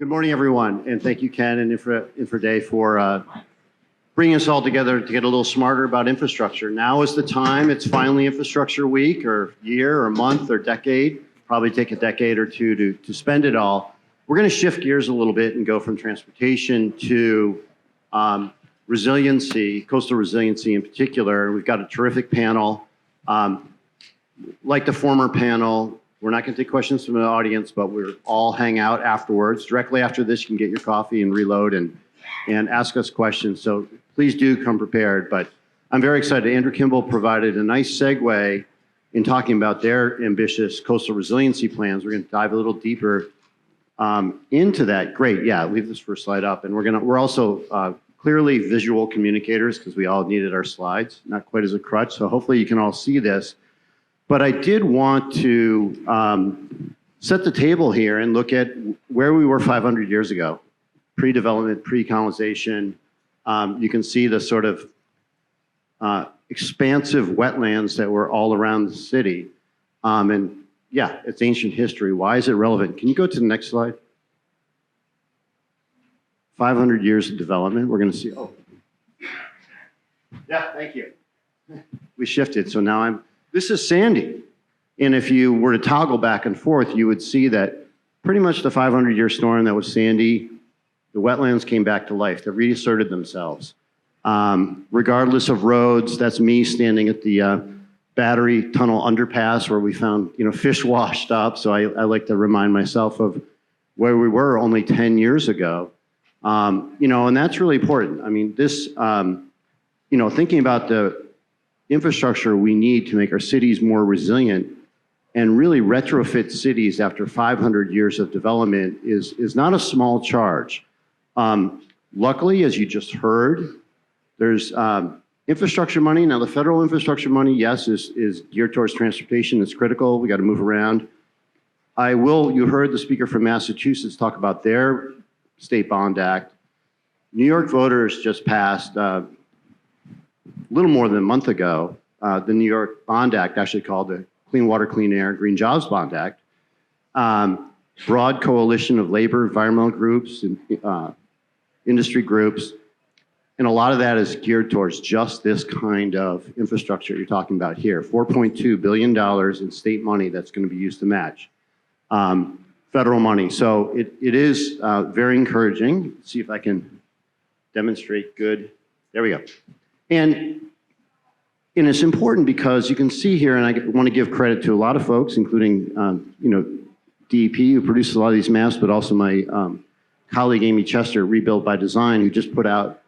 Good morning, everyone, and thank you, Ken and Infraday, for bringing us all together to get a little smarter about infrastructure. Now is the time. It's finally infrastructure week, or year, or month, or decade. Probably take a decade or two to spend it all. We're going to shift gears a little bit and go from transportation to resiliency, coastal resiliency in particular. We've got a terrific panel. Like the former panel, we're not going to take questions from the audience, but we'll all hang out afterwards. Directly after this, you can get your coffee and reload and ask us questions. So please do come prepared. But I'm very excited. Andrew Kimball provided a nice segue in talking about their ambitious coastal resiliency plans. We're going to dive a little deeper into that. Great. Yeah, leave this first slide up. And we're also clearly visual communicators because we all needed our slides, not quite as a crutch. So hopefully you can all see this. But I did want to set the table here and look at where we were 500 years ago, pre-development, pre-colonization. You can see the sort of expansive wetlands that were all around the city. And yeah, it's ancient history. Why is it relevant? Can you go to the next slide? 500 years of development. We're going to see, oh. Yeah, thank you. We shifted, so now this is Sandy. And if you were to toggle back and forth, you would see that pretty much the 500-year storm that was Sandy, the wetlands came back to life. They reasserted themselves. Regardless of roads, that's me standing at the Battery Tunnel underpass where we found fish washed up. So I like to remind myself of where we were only 10 years ago. And that's really important. I mean, this, thinking about the infrastructure we need to make our cities more resilient and really retrofit cities after 500 years of development is not a small charge. Luckily, as you just heard, there's infrastructure money. Now, the federal infrastructure money, yes, is geared towards transportation. It's critical. We got to move around. You heard the speaker from Massachusetts talk about their State Bond Act. New York voters just passed a little more than a month ago, the New York Bond Act, actually called the Clean Water, Clean Air, Green Jobs Bond Act. Broad coalition of labor, environmental groups, and industry groups. And a lot of that is geared towards just this kind of infrastructure you're talking about here. $4.2 billion in state money that's going to be used to match federal money. So it is very encouraging. Let's see if I can demonstrate good. There we go. And it's important because you can see here, and I want to give credit to a lot of folks, including DEP, who produces a lot of these maps, but also my colleague Amy Chester, Rebuild by Design, who just put out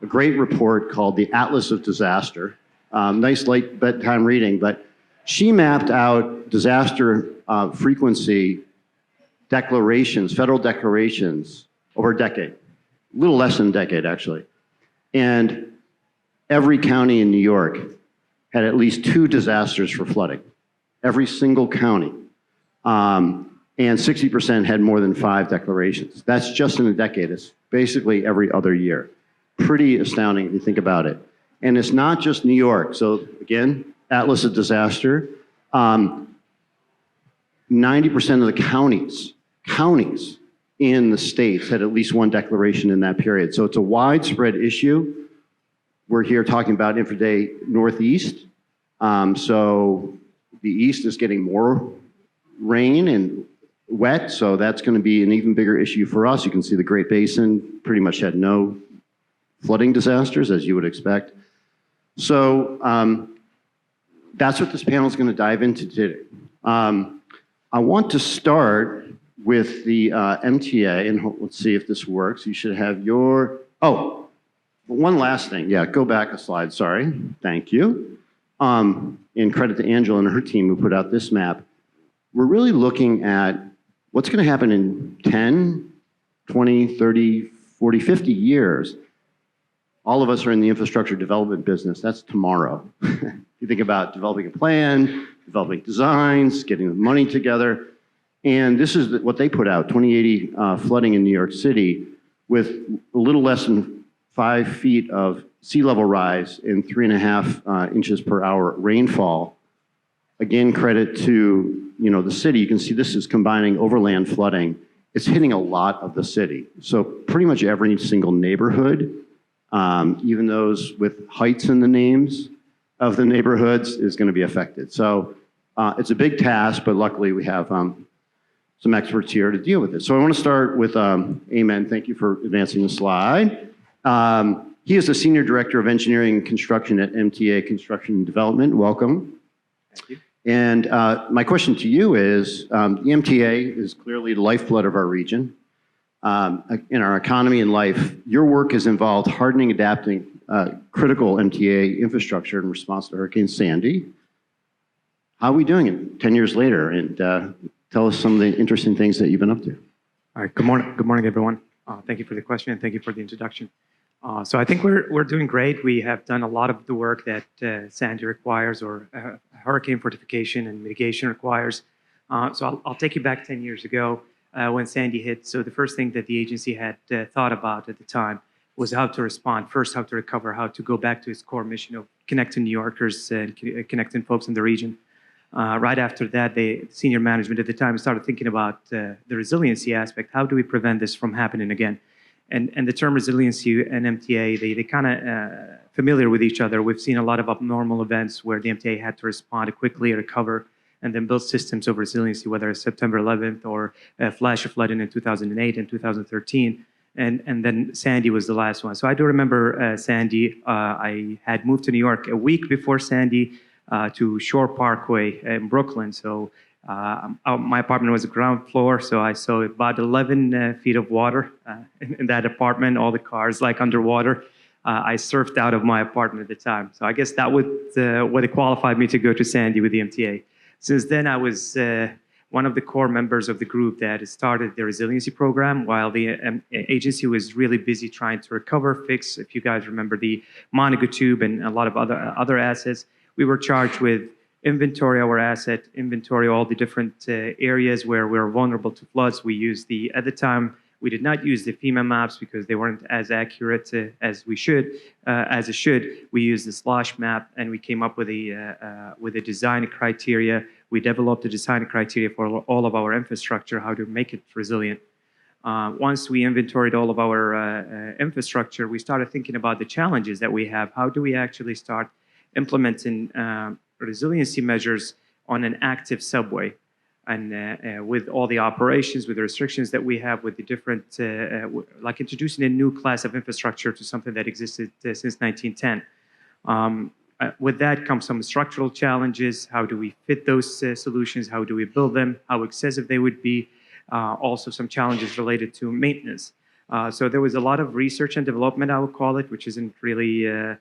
a great report called the Atlas of Disaster. Nice late bedtime reading, but she mapped out disaster frequency declarations, federal declarations, over a decade, a little less than a decade, actually. And every county in New York had at least 2 disasters for flooding. Every single county. And 60% had more than 5 declarations. That's just in a decade. It's basically every other year. Pretty astounding if you think about it. And it's not just New York. So again, Atlas of Disaster. 90% of the counties in the states had at least 1 declaration in that period. So it's a widespread issue. We're here talking about Infraday Northeast. So the East is getting more rain and wet, so that's going to be an even bigger issue for us. You can see the Great Basin pretty much had no flooding disasters, as you would expect. So that's what this panel is going to dive into today. I want to start with the MTA, and let's see if this works. You should have one last thing. Yeah, go back a slide, sorry. Thank you. And credit to Angela and her team who put out this map. We're really looking at what's going to happen in 10, 20, 30, 40, 50 years. All of us are in the infrastructure development business. That's tomorrow. You think about developing a plan, developing designs, getting the money together. And this is what they put out, 2080 flooding in New York City with a little less than 5 feet of sea level rise and 3.5 inches per hour rainfall. Again, credit to the city. You can see this is combining overland flooding it's hitting a lot of the city. So pretty much every single neighborhood, even those with heights in the names of the neighborhoods, is going to be affected. So it's a big task, but luckily we have some experts here to deal with it. So I want to start with Amen. Thank you for advancing the slide. He is the Senior Director of Engineering and Construction at MTA Construction and Development. Welcome. Thank you. And my question to you is, the MTA is clearly the lifeblood of our region. In our economy and life, your work has involved hardening, adapting critical MTA infrastructure in response to Hurricane Sandy. How are we doing it 10 years later? And tell us some of the interesting things that you've been up to. All right. Good morning. Good morning, everyone. Thank you for the question and thank you for the introduction. So I think we're doing great. We have done a lot of the work that Sandy requires, or hurricane fortification and mitigation requires. So I'll take you back 10 years ago when Sandy hit. So the first thing that the agency had thought about at the time was how to respond. First, how to recover, how to go back to its core mission of connecting New Yorkers and connecting folks in the region. Right after that, the senior management at the time started thinking about the resiliency aspect. How do we prevent this from happening again? And the term resiliency and MTA, they kind of familiar with each other. We've seen a lot of abnormal events where the MTA had to respond quickly, recover, and then build systems of resiliency, whether it's September 11th or a flash of flooding in 2008 and 2013. And then Sandy was the last one. So I do remember Sandy. I had moved to New York a week before Sandy to Shore Parkway in Brooklyn. So my apartment was a ground floor, so I saw about 11 feet of water in that apartment, all the cars like underwater. I surfed out of my apartment at the time. So I guess that would what qualified me to go to Sandy with the MTA. Since then, I was one of the core members of the group that started the resiliency program while the agency was really busy trying to recover, fix, if you guys remember, the Monaco Tube and a lot of other assets. We were charged with inventory our asset, inventory all the different areas where we're vulnerable to floods. We used at the time, we did not use the FEMA maps because they weren't as accurate as it should. We used the slosh map, and we came up with a design criteria. We developed a design criteria for all of our infrastructure, how to make it resilient. Once we inventoried all of our infrastructure, we started thinking about the challenges that we have. How do we actually start implementing resiliency measures on an active subway, and with all the operations, with the restrictions that we have, with the different, like introducing a new class of infrastructure to something that existed since 1910. With that comes some structural challenges. How do we fit those solutions? How do we build them? How excessive they would be? Also some challenges related to maintenance. So there was a lot of research and development, I would call it, which isn't really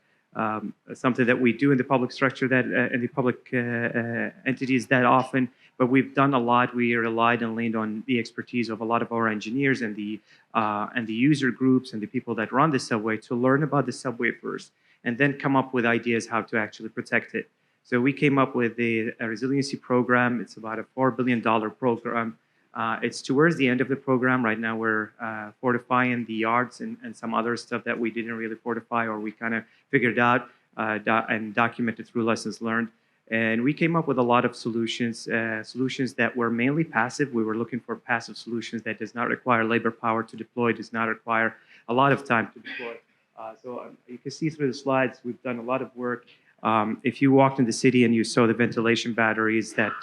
something that we do in the public structure in the public entities that often, but we've done a lot. We relied and leaned on the expertise of a lot of our engineers and the user groups and the people that run the subway to learn about the subway first, and then come up with ideas how to actually protect it. So we came up with a resiliency program. It's about a $4 billion program. It's towards the end of the program. Right now we're fortifying the yards and some other stuff that we didn't really fortify, or we kind of figured out and documented through lessons learned. And we came up with a lot of solutions, solutions that were mainly passive. We were looking for passive solutions that does not require labor power to deploy, does not require a lot of time to deploy. So you can see through the slides, we've done a lot of work. If you walked in the city and you saw the ventilation batteries that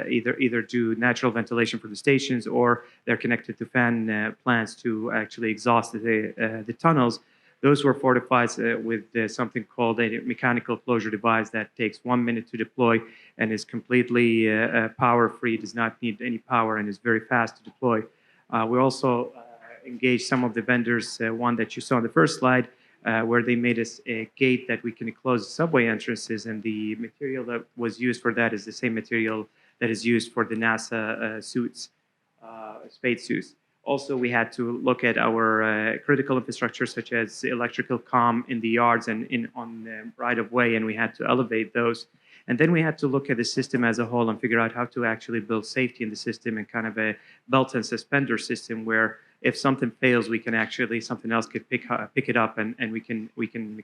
either do natural ventilation for the stations, or they're connected to fan plants to actually exhaust the tunnels, those were fortified with something called a mechanical closure device that takes 1 minute to deploy and is completely power-free, does not need any power, and is very fast to deploy. We also engaged some of the vendors, one that you saw on the first slide, where they made us a gate that we can close subway entrances, and the material that was used for that is the same material that is used for the NASA suits, space suits. Also, we had to look at our critical infrastructure, such as electrical comm in the yards and on the right-of-way, and we had to elevate those. And then we had to look at the system as a whole and figure out how to actually build safety in the system, and kind of a belt and suspender system where if something fails, we can actually, something else could pick it up, and we can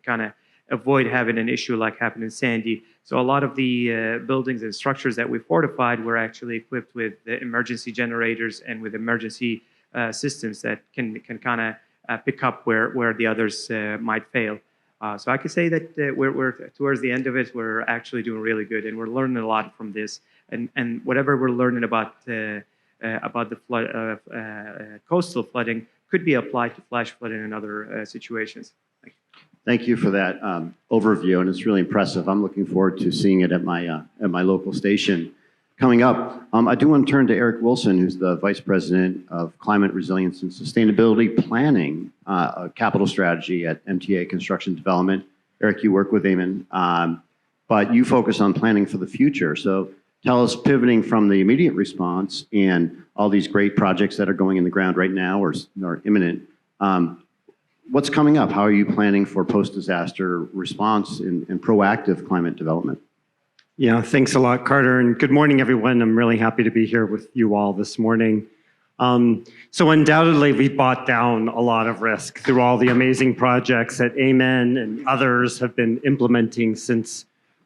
kind of avoid having an issue like happened in Sandy. So a lot of the buildings and structures that we fortified were actually equipped with the emergency generators and with emergency systems that can kind of pick up where the others might fail. So I could say that we're towards the end of it. We're actually doing really good, and we're learning a lot from this. And whatever we're learning about the flood, coastal flooding could be applied to flash flooding and other situations. Thank you for that overview, and it's really impressive. I'm looking forward to seeing it at my local station coming up. I do want to turn to Eric Wilson, who's the Vice President of Climate Resilience and Sustainability Planning, Capital Strategy at MTA Construction Development. Eric, you work with Eamon, but you focus on planning for the future. So tell us, pivoting from the immediate response and all these great projects that are going in the ground right now or imminent, what's coming up? How are you planning for post-disaster response and proactive climate development? Yeah, thanks a lot, Carter, and good morning, everyone. I'm really happy to be here with you all this morning. So undoubtedly, we've brought down a lot of risk through all the amazing projects that Amen and others have been implementing since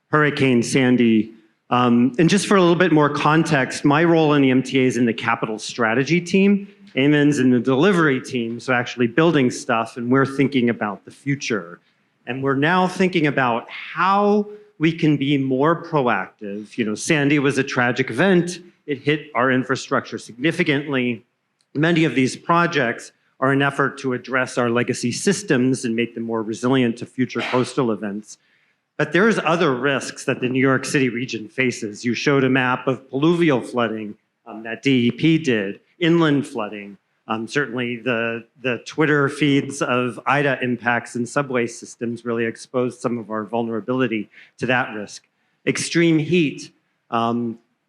Hurricane Sandy. And just for a little bit more context, my role in the MTA is in the capital strategy team. Amen's in the delivery team, so actually building stuff, and we're thinking about the future. And we're now thinking about how we can be more proactive. You know, Sandy was a tragic event. It hit our infrastructure significantly. Many of these projects are an effort to address our legacy systems and make them more resilient to future coastal events. But there's other risks that the New York City region faces. You showed a map of pluvial flooding that DEP did, inland flooding. Certainly the Twitter feeds of Ida impacts and subway systems really exposed some of our vulnerability to that risk. Extreme heat,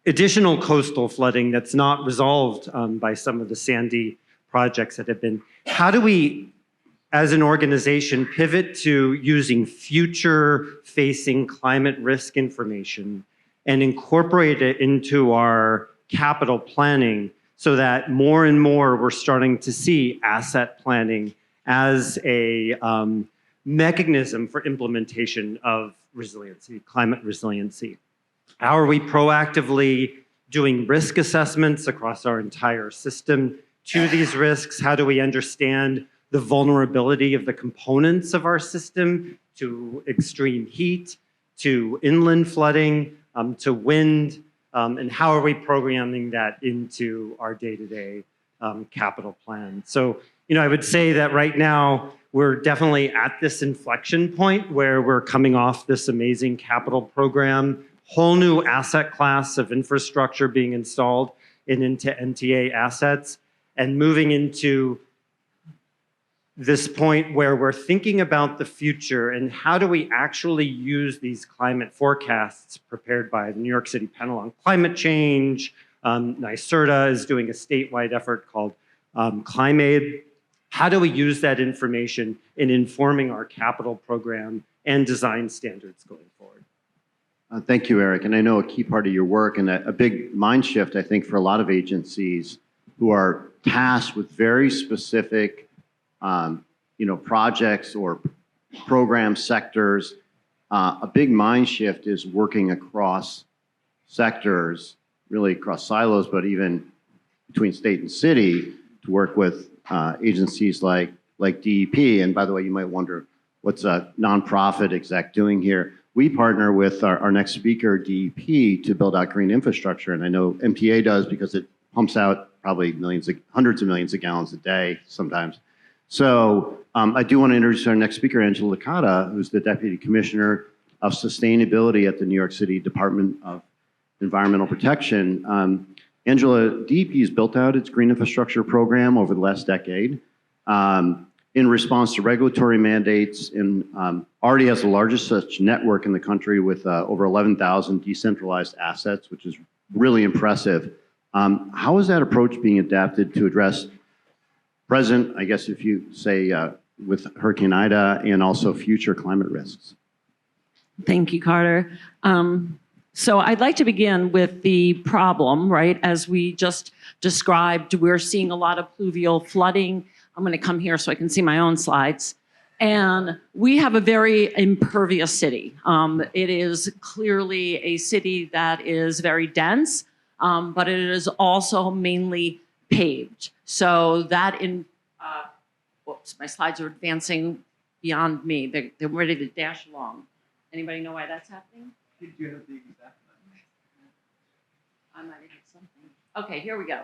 additional coastal flooding that's not resolved by some of the Sandy projects that have been. How do we, as an organization, pivot to using future-facing climate risk information and incorporate it into our capital planning so that more and more we're starting to see asset planning as a mechanism for implementation of resiliency, climate resiliency? How are we proactively doing risk assessments across our entire system to these risks? How do we understand the vulnerability of the components of our system to extreme heat, to inland flooding, to wind, and how are we programming that into our day-to-day capital plan? So, you know, I would say that right now we're definitely at this inflection point where we're coming off this amazing capital program, whole new asset class of infrastructure being installed into MTA assets, and moving into this point where we're thinking about the future and how do we actually use these climate forecasts prepared by the New York City panel on climate change. NYSERDA is doing a statewide effort called ClimeAid. How do we use that information in informing our capital program and design standards going forward? Thank you, Eric. And I know a key part of your work and a big mind shift, I think, for a lot of agencies who are tasked with very specific projects or program sectors. A big mind shift is working across sectors, really across silos, but even between state and city to work with agencies like DEP. And by the way, you might wonder, what's a nonprofit exec doing here? We partner with our next speaker, DEP, to build out green infrastructure. And I know MTA does because it pumps out probably hundreds of millions of gallons a day sometimes. So I do want to introduce our next speaker, Angela Licata, who's the Deputy Commissioner of Sustainability at the New York City Department of Environmental Protection. Angela, DEP has built out its green infrastructure program over the last decade in response to regulatory mandates and already has the largest such network in the country with over 11,000 decentralized assets, which is really impressive. How is that approach being adapted to address present, I guess if you say, with Hurricane Ida and also future climate risks? Thank you, Carter. So I'd like to begin with the problem, right? As we just described, we're seeing a lot of pluvial flooding. I'm going to come here so I can see my own slides. And we have a very impervious city. It is clearly a city that is very dense, but it is also mainly paved. So that whoops, my slides are advancing beyond me. They're ready to dash along. Anybody know why that's happening? Did you have the exact number? I might have hit something. Okay, here we go.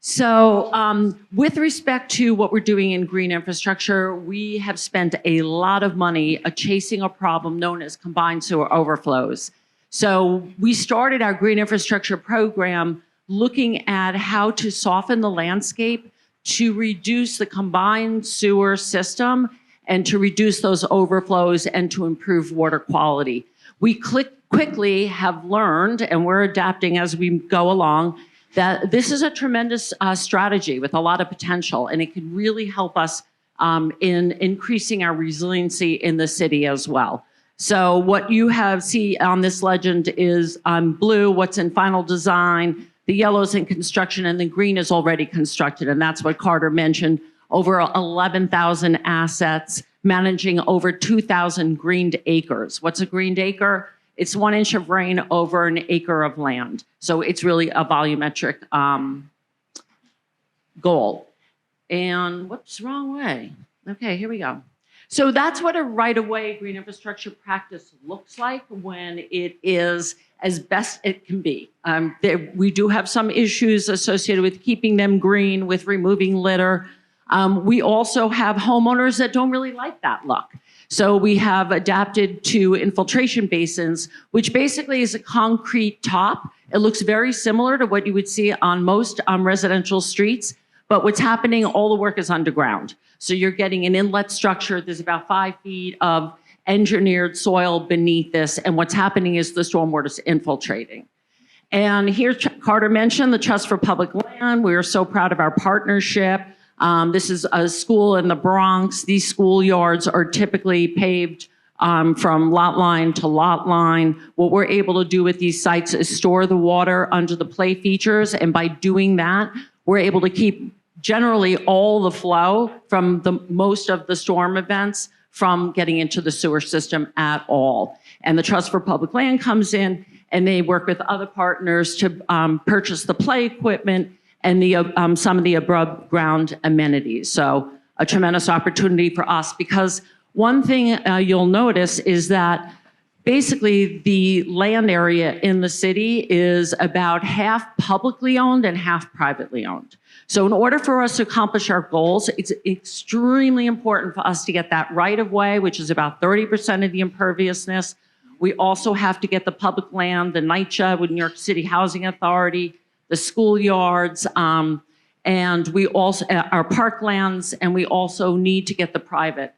So with respect to what we're doing in green infrastructure, we have spent a lot of money chasing a problem known as combined sewer overflows. So we started our green infrastructure program looking at how to soften the landscape to reduce the combined sewer system and to reduce those overflows and to improve water quality. We quickly have learned, and we're adapting as we go along, that this is a tremendous strategy with a lot of potential, and it can really help us in increasing our resiliency in the city as well. So what you see on this legend is blue, what's in final design, the yellow's in construction, and the green is already constructed, and that's what Carter mentioned, over 11,000 assets, managing over 2,000 greened acres. What's a greened acre? It's 1 inch of rain over an acre of land. So it's really a volumetric goal. And whoops, wrong way. Okay, here we go. So that's what a right-of-way green infrastructure practice looks like when it is as best it can be. We do have some issues associated with keeping them green, with removing litter. We also have homeowners that don't really like that look. So we have adapted to infiltration basins, which basically is a concrete top. It looks very similar to what you would see on most residential streets, but what's happening, all the work is underground. So you're getting an inlet structure. There's about 5 feet of engineered soil beneath this, and what's happening is the stormwater is infiltrating. And here, Carter mentioned the Trust for Public Land. We are so proud of our partnership. This is a school in the Bronx. These schoolyards are typically paved from lot line to lot line. What we're able to do with these sites is store the water under the play features, and by doing that, we're able to keep generally all the flow from most of the storm events from getting into the sewer system at all. And the Trust for Public Land comes in, and they work with other partners to purchase the play equipment and some of the above ground amenities. So a tremendous opportunity for us, because one thing you'll notice is that basically the land area in the city is about half publicly owned and half privately owned. So in order for us to accomplish our goals, it's extremely important for us to get that right of way, which is about 30% of the imperviousness. We also have to get the public land, the NYCHA with New York City Housing Authority, the schoolyards, and we also, our parklands, and we also need to get the private.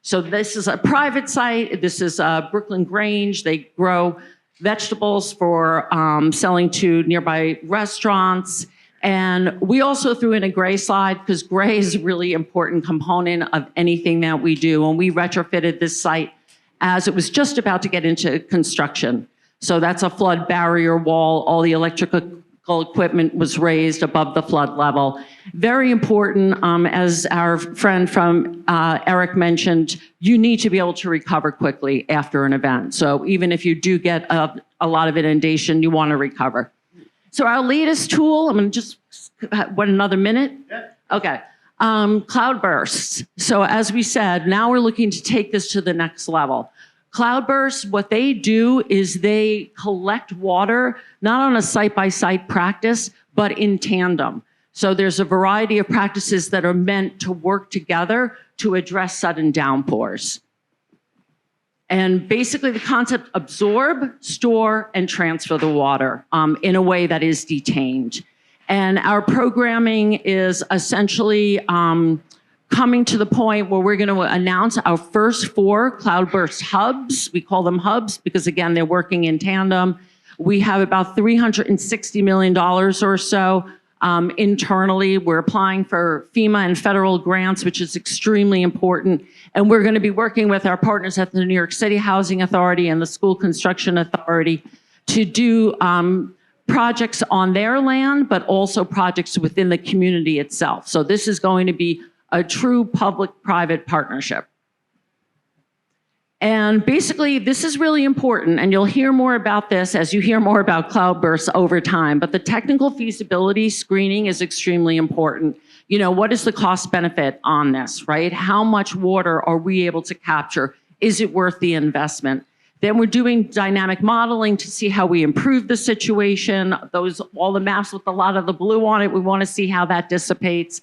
So this is a private site. This is Brooklyn Grange. They grow vegetables for selling to nearby restaurants. And we also threw in a gray slide because gray is a really important component of anything that we do. And we retrofitted this site as it was just about to get into construction. So that's a flood barrier wall. All the electrical equipment was raised above the flood level. Very important, as our friend from Eric mentioned, you need to be able to recover quickly after an event. So even if you do get a lot of inundation, you want to recover. So our latest tool, I'm going to just, what, another minute? Yeah. Okay. Cloudbursts. So as we said, now we're looking to take this to the next level. Cloudbursts, what they do is they collect water, not on a site-by-site practice, but in tandem. So there's a variety of practices that are meant to work together to address sudden downpours. And basically the concept, absorb, store, and transfer the water in a way that is detained. And our programming is essentially coming to the point where we're going to announce our first 4 cloudburst hubs. We call them hubs because, again, they're working in tandem. We have about $360 million or so internally. We're applying for FEMA and federal grants, which is extremely important. And we're going to be working with our partners at the New York City Housing Authority and the School Construction Authority to do projects on their land, but also projects within the community itself. So this is going to be a true public-private partnership. And basically, this is really important, and you'll hear more about this as you hear more about cloudbursts over time, but the technical feasibility screening is extremely important. You know, what is the cost benefit on this, right? How much water are we able to capture? Is it worth the investment? Then we're doing dynamic modeling to see how we improve the situation. All the maps with a lot of the blue on it, we want to see how that dissipates.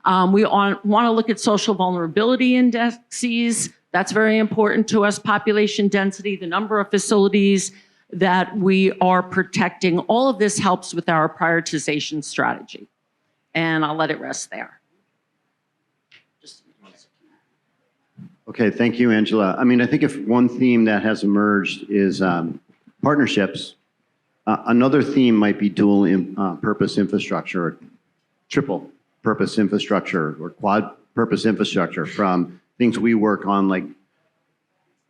We want to look at social vulnerability indexes. That's very important to us. Population density, the number of facilities that we are protecting. All of this helps with our prioritization strategy. And I'll let it rest there. Okay, thank you, Angela. I mean, I think if one theme that has emerged is partnerships, another theme might be dual purpose infrastructure, or triple purpose infrastructure, or quad purpose infrastructure, from things we work on like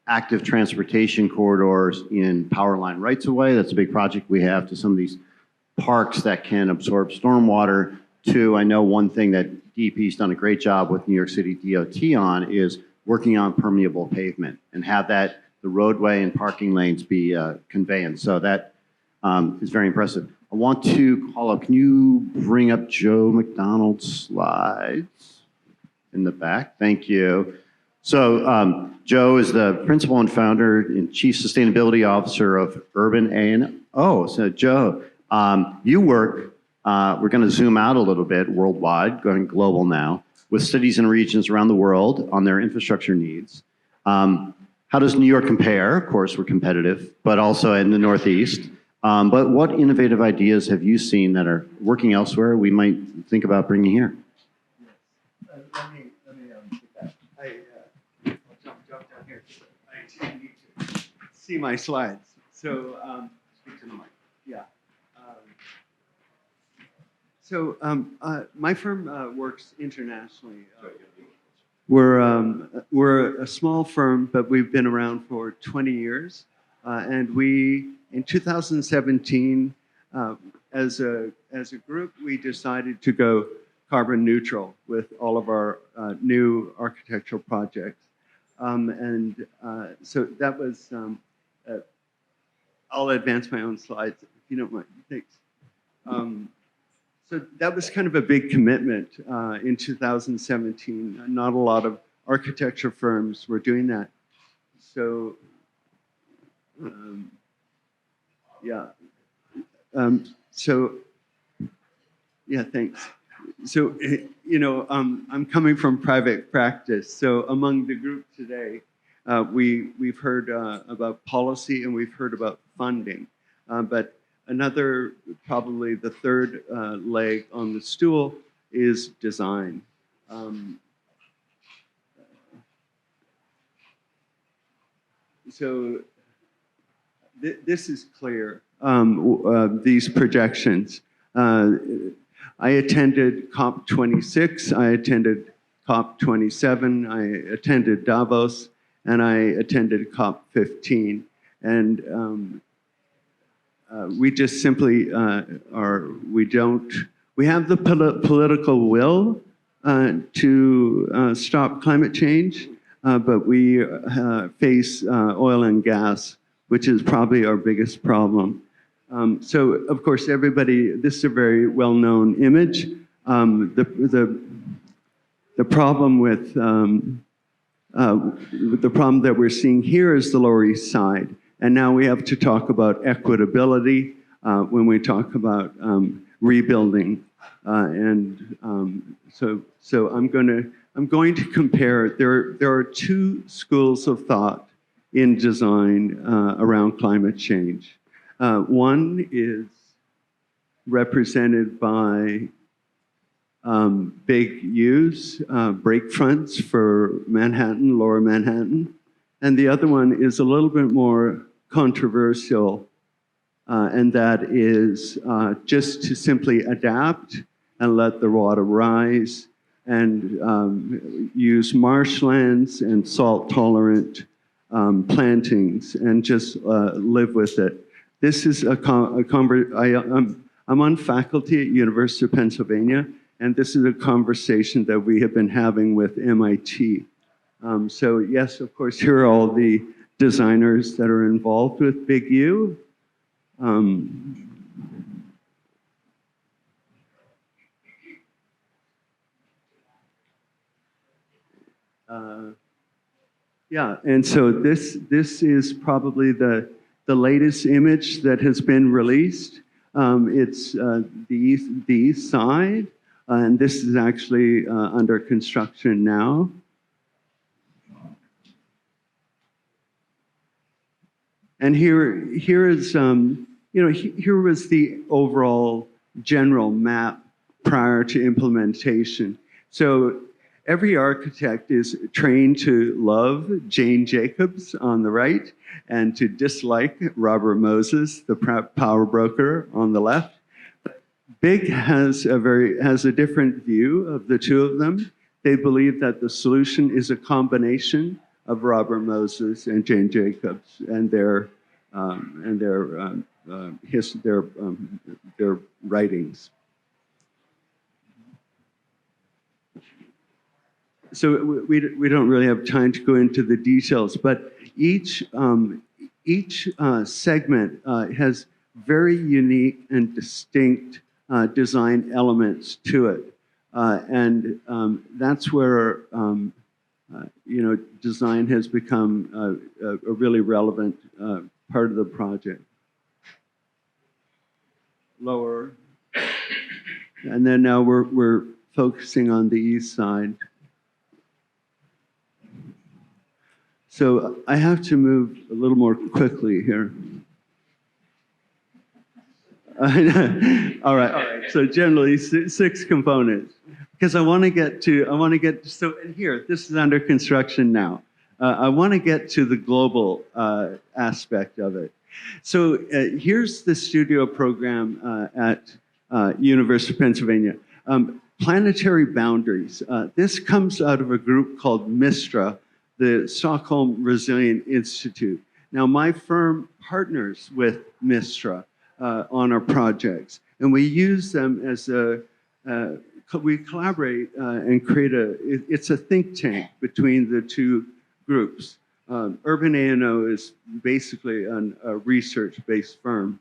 active transportation corridors in power line rights of way. That's a big project we have, to some of these parks that can absorb stormwater. To, I know one thing that DEP's done a great job with New York City DOT on is working on permeable pavement and have that, the roadway and parking lanes be conveyance. So that is very impressive. I want to call up, can you bring up Joe McDonald's slides in the back? Thank you. So Joe is the principal and founder and chief sustainability officer of Urban A&O. So Joe, you work, we're going to zoom out a little bit, worldwide, going global now, with cities and regions around the world on their infrastructure needs. How does New York compare? Of course, we're competitive, but also in the Northeast. But what innovative ideas have you seen that are working elsewhere we might think about bringing here? Let me take that. I'll jump down here. I need to see my slides. So, speak to the mic. Yeah. So my firm works internationally. We're a small firm, but we've been around for 20 years. And we, in 2017, as a group, we decided to go carbon neutral with all of our new architectural projects. So that was, I'll advance my own slides if you don't mind. Thanks. So that was kind of a big commitment in 2017. Not a lot of architecture firms were doing that. So, yeah. Yeah, thanks. So, you know, I'm coming from private practice. So among the group today, we've heard about policy and we've heard about funding. But another, probably the third leg on the stool is design. So this is clear, these projections. I attended COP26, I attended COP27, I attended Davos, and I attended COP15. And we just simply we have the political will to stop climate change, but we face oil and gas, which is probably our biggest problem. So, of course, this is a very well-known image. The problem with the problem that we're seeing here is the Lower East Side. And now we have to talk about equitability when we talk about rebuilding. So I'm going to compare. There are two schools of thought in design around climate change. One is represented by big U's, break fronts for Manhattan, Lower Manhattan. And the other one is a little bit more controversial, and that is just to simply adapt and let the water rise and use marshlands and salt-tolerant plantings and just live with it. This is I'm on faculty at University of Pennsylvania, and this is a conversation that we have been having with MIT. So yes, of course, here are all the designers that are involved with Big U. Yeah, and so this is probably the latest image that has been released. It's the east side, and this is actually under construction now. And here is here was the overall general map prior to implementation. So every architect is trained to love Jane Jacobs on the right and to dislike Robert Moses, the power broker, on the left. Big has a different view of the two of them. They believe that the solution is a combination of Robert Moses and Jane Jacobs and their writings. So we don't really have time to go into the details, but each segment has very unique and distinct design elements to it, and that's where design has become a really relevant part of the project. Lower, and then now we're focusing on the east side. So I have to move a little more quickly here. All right. So generally 6 components, because I want to get so here, this is under construction now. I want to get to the global aspect of it. So here's the studio program at University of Pennsylvania. Planetary boundaries. This comes out of a group called MISTRA, the Stockholm Resilient Institute. Now, my firm partners with MISTRA on our projects, and we use them as we collaborate and create it's a think tank between the two groups. Urban A&O is basically a research-based firm.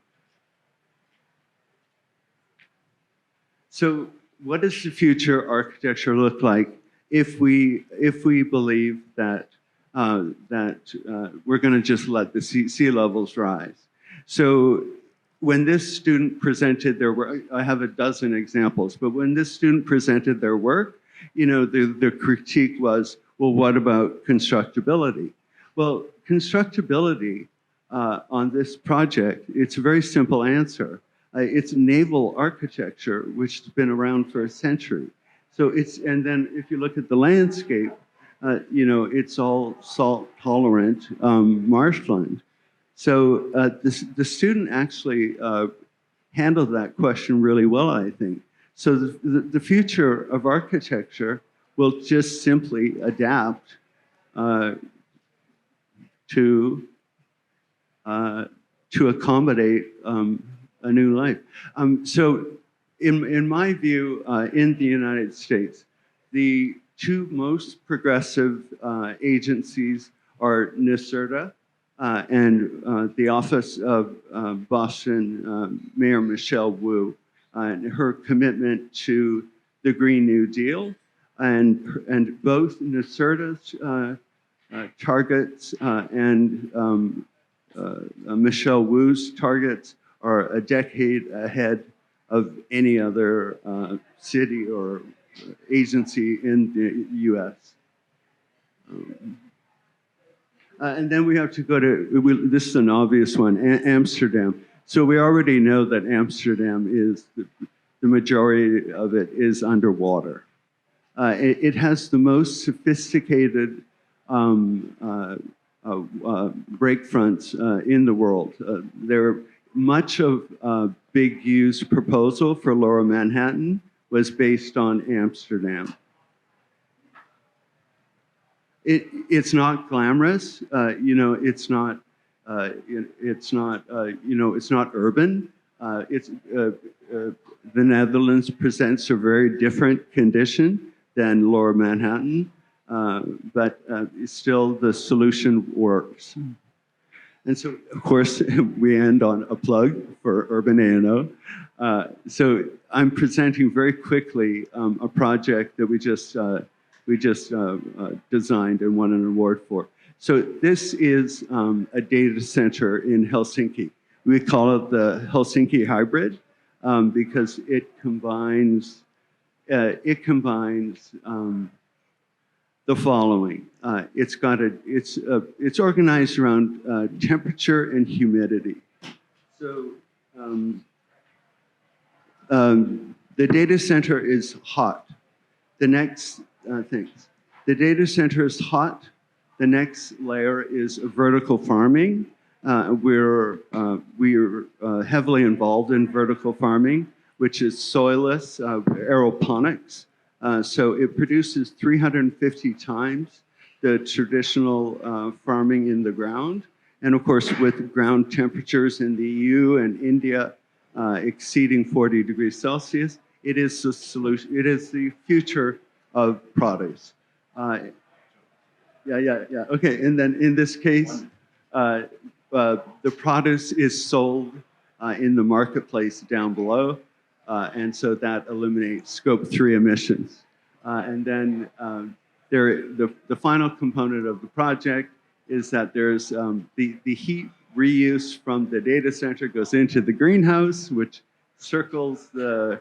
So what does the future architecture look like if we believe that we're going to just let the sea levels rise? So when this student presented their work, I have a dozen examples, but when this student presented their work, the critique was, well, what about constructability? Well, constructability on this project, it's a very simple answer. It's naval architecture, which has been around for a century. So and then if you look at the landscape, it's all salt tolerant marshland. So the student actually handled that question really well, I think. So the future of architecture will just simply adapt to accommodate a new life. So in my view, in the United States, the 2 most progressive agencies are NYSERDA and the Office of Boston Mayor Michelle Wu, and her commitment to the Green New Deal, and both NYSERDA's targets and Michelle Wu's targets are a decade ahead of any other city or agency in the U.S. And then we have to go to, this is an obvious one, Amsterdam. So we already know that Amsterdam is, the majority of it is underwater. It has the most sophisticated breakfronts in the world. Much of Big U's proposal for Lower Manhattan was based on Amsterdam. It's not glamorous, it's not urban. The Netherlands presents a very different condition than Lower Manhattan. but still the solution works. And so, of course, we end on a plug for Urban A&O. So I'm presenting very quickly a project that we just designed and won an award for. So this is a data center in Helsinki. We call it the Helsinki hybrid because it combines the following. It's organized around temperature and humidity. So the data center is hot. The next the data center is hot. The next layer is vertical farming. We're heavily involved in vertical farming, which is soilless aeroponics. So it produces 350 times the traditional farming in the ground. And of course, with ground temperatures in the EU and India exceeding 40 degrees Celsius, it is the solution. It is the future of produce. Okay, and then in this case, the produce is sold in the marketplace down below. And so that eliminates scope 3 emissions. And then the final component of the project is that there's the heat reuse from the data center goes into the greenhouse, which circles the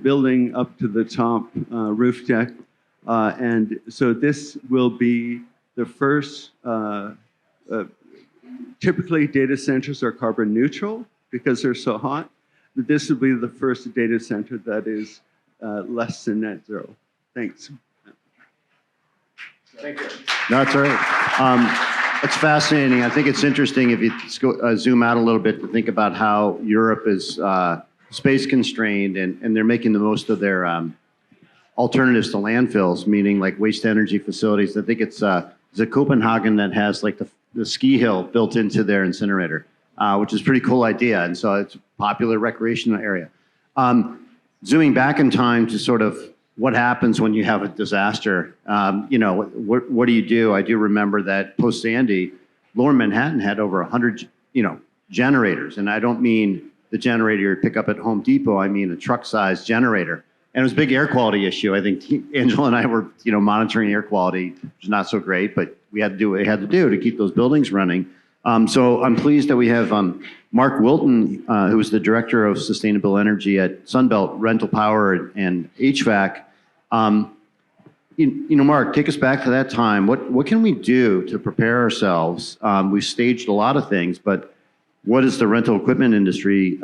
building up to the top roof deck. And so this will be the first, typically data centers are carbon neutral because they're so hot. But this will be the first data center that is less than net zero. Thanks. Thank you. No, that's all right. It's fascinating. I think it's interesting if you zoom out a little bit to think about how Europe is space constrained and they're making the most of their alternatives to landfills, meaning like waste energy facilities. I think it's Copenhagen that has like the ski hill built into their incinerator, which is a pretty cool idea. And so it's a popular recreational area. Zooming back in time to sort of what happens when you have a disaster, what do you do? I do remember that post Sandy, Lower Manhattan had over 100, generators. And I don't mean the generator you pick up at Home Depot. I mean a truck-sized generator. And it was a big air quality issue. I think Angela and I were, monitoring air quality, which is not so great, but we had to do what we had to do to keep those buildings running. So I'm pleased that we have Mark Wilton, who is the Director of Sustainable Energy at Sunbelt Rental Power and HVAC. Mark, take us back to that time. What can we do to prepare ourselves? We've staged a lot of things, but what is the rental equipment industry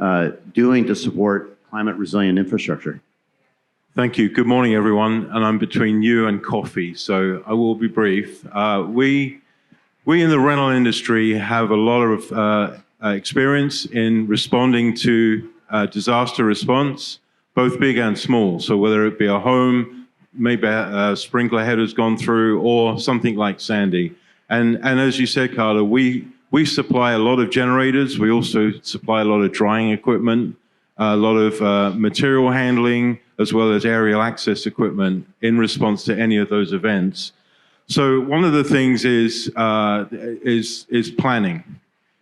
doing to support climate resilient infrastructure? Thank you. Good morning, everyone. And I'm between you and coffee, so I will be brief. We in the rental industry have a lot of experience in responding to disaster response, both big and small. So whether it be a home, maybe a sprinkler head has gone through, or something like Sandy. And as you said, Carla, we supply a lot of generators. We also supply a lot of drying equipment, a lot of material handling, as well as aerial access equipment in response to any of those events. So one of the things is planning.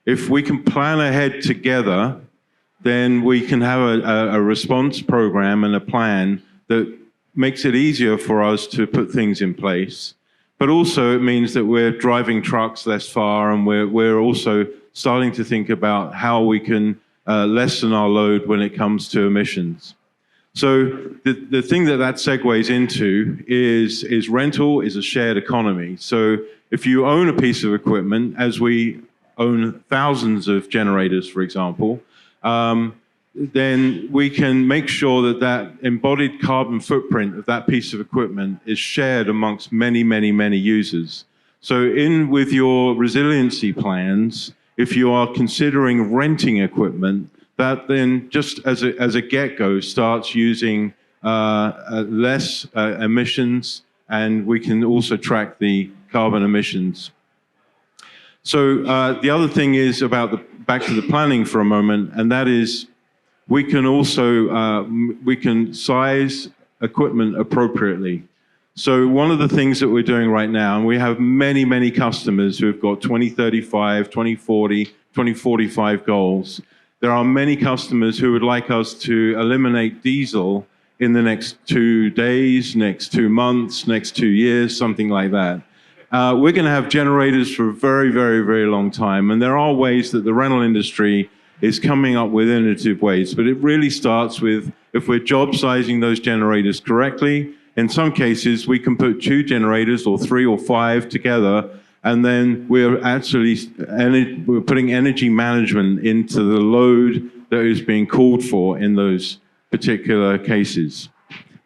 If we can plan ahead together, then we can have a response program and a plan that makes it easier for us to put things in place. But also it means that we're driving trucks less far, and we're also starting to think about how we can lessen our load when it comes to emissions. So the thing that segues into is rental is a shared economy. So if you own a piece of equipment, as we own thousands of generators, for example, then we can make sure that embodied carbon footprint of that piece of equipment is shared amongst many, many, many users. So with your resiliency plans, if you are considering renting equipment, that then just as a get-go starts using less emissions, and we can also track the carbon emissions. So the other thing is back to the planning for a moment, and that is we can also we can size equipment appropriately. So one of the things that we're doing right now, and we have many, many customers who have got 2035, 2040, 2045 goals. There are many customers who would like us to eliminate diesel in the next 2 days, next 2 months, next 2 years, something like that. We're going to have generators for a very, very, very long time. And there are ways that the rental industry is coming up with innovative ways. But it really starts with if we're job sizing those generators correctly. In some cases, we can put 2 generators or 3 or 5 together. And then we're putting energy management into the load that is being called for in those particular cases.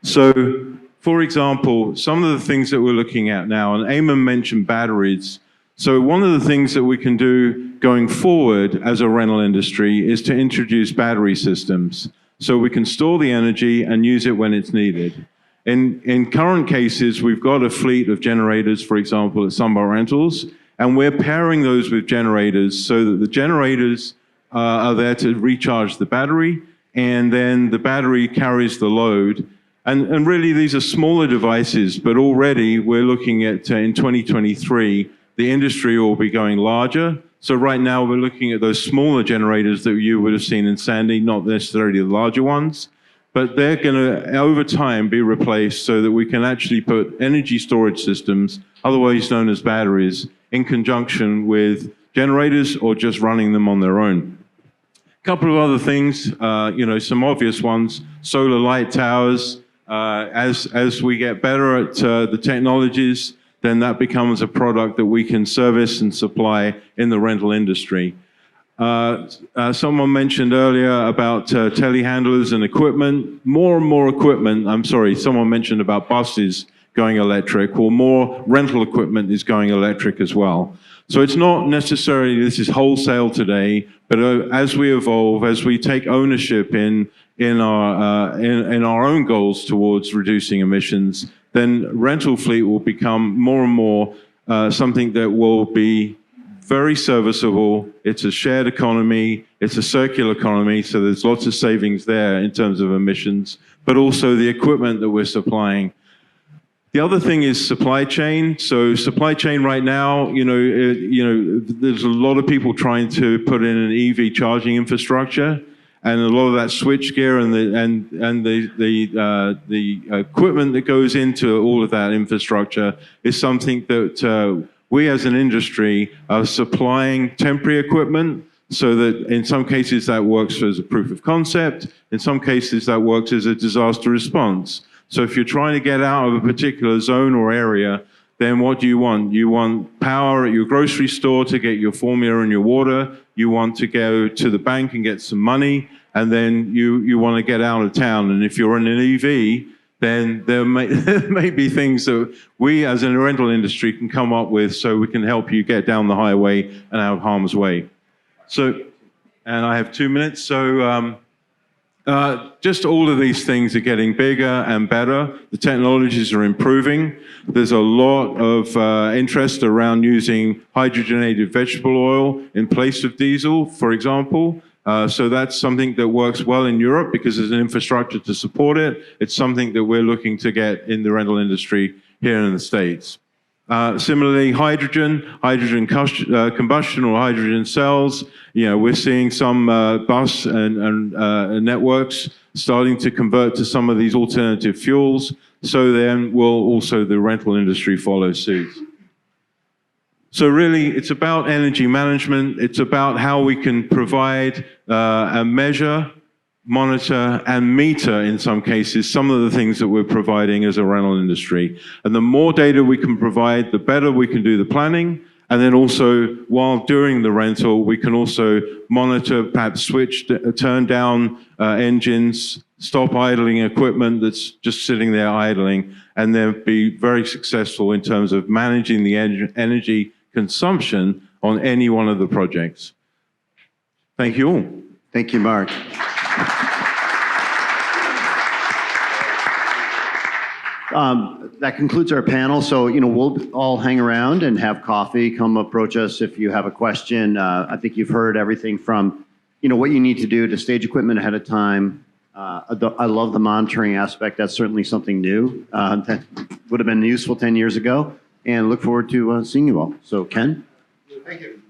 So, for example, some of the things that we're looking at now, and Eamon mentioned batteries. So one of the things that we can do going forward as a rental industry is to introduce battery systems. So we can store the energy and use it when it's needed. In current cases, we've got a fleet of generators, for example, at Sunbelt Rentals, and we're pairing those with generators so that the generators are there to recharge the battery, and then the battery carries the load. And really, these are smaller devices, but already we're looking at, in 2023, the industry will be going larger. So right now, we're looking at those smaller generators that you would have seen in Sandy, not necessarily the larger ones. But they're going to, over time, be replaced so that we can actually put energy storage systems, otherwise known as batteries, in conjunction with generators or just running them on their own. A couple of other things, some obvious ones, solar light towers. As we get better at the technologies, then that becomes a product that we can service and supply in the rental industry. Someone mentioned earlier about telehandlers and equipment. More and more equipment, someone mentioned about buses going electric, or more rental equipment is going electric as well. So it's not necessarily this is wholesale today, but as we evolve, as we take ownership in our own goals towards reducing emissions, then rental fleet will become more and more something that will be very serviceable. It's a shared economy. It's a circular economy. So there's lots of savings there in terms of emissions, but also the equipment that we're supplying. The other thing is supply chain. So supply chain right now, there's a lot of people trying to put in an EV charging infrastructure, and a lot of that switch gear and the equipment that goes into all of that infrastructure is something that we as an industry are supplying temporary equipment, so that in some cases that works as a proof of concept, in some cases that works as a disaster response. So if you're trying to get out of a particular zone or area, then what do you want? You want power at your grocery store to get your formula and your water. You want to go to the bank and get some money, and then you want to get out of town. And if you're in an EV, then there may be things that we as a rental industry can come up with so we can help you get down the highway and out of harm's way. So, and I have 2 minutes. So just all of these things are getting bigger and better. The technologies are improving. There's a lot of interest around using hydrogenated vegetable oil in place of diesel, for example. So that's something that works well in Europe because there's an infrastructure to support it. It's something that we're looking to get in the rental industry here in the States. Similarly, hydrogen combustion or hydrogen cells. We're seeing some bus and networks starting to convert to some of these alternative fuels. So then will also the rental industry follow suit. So really, it's about energy management. It's about how we can provide and measure, monitor, and meter, in some cases, some of the things that we're providing as a rental industry. And the more data we can provide, the better we can do the planning. And then also, while during the rental, we can also monitor, perhaps switch, turn down engines, stop idling equipment that's just sitting there idling, and then be very successful in terms of managing the energy consumption on any one of the projects. Thank you all. Thank you, Mark. That concludes our panel. So, we'll all hang around and have coffee. Come approach us if you have a question. I think you've heard everything from, what you need to do to stage equipment ahead of time, I love the monitoring aspect. That's certainly something new that would have been useful 10 years ago. And look forward to seeing you all. So, Ken? Thank you.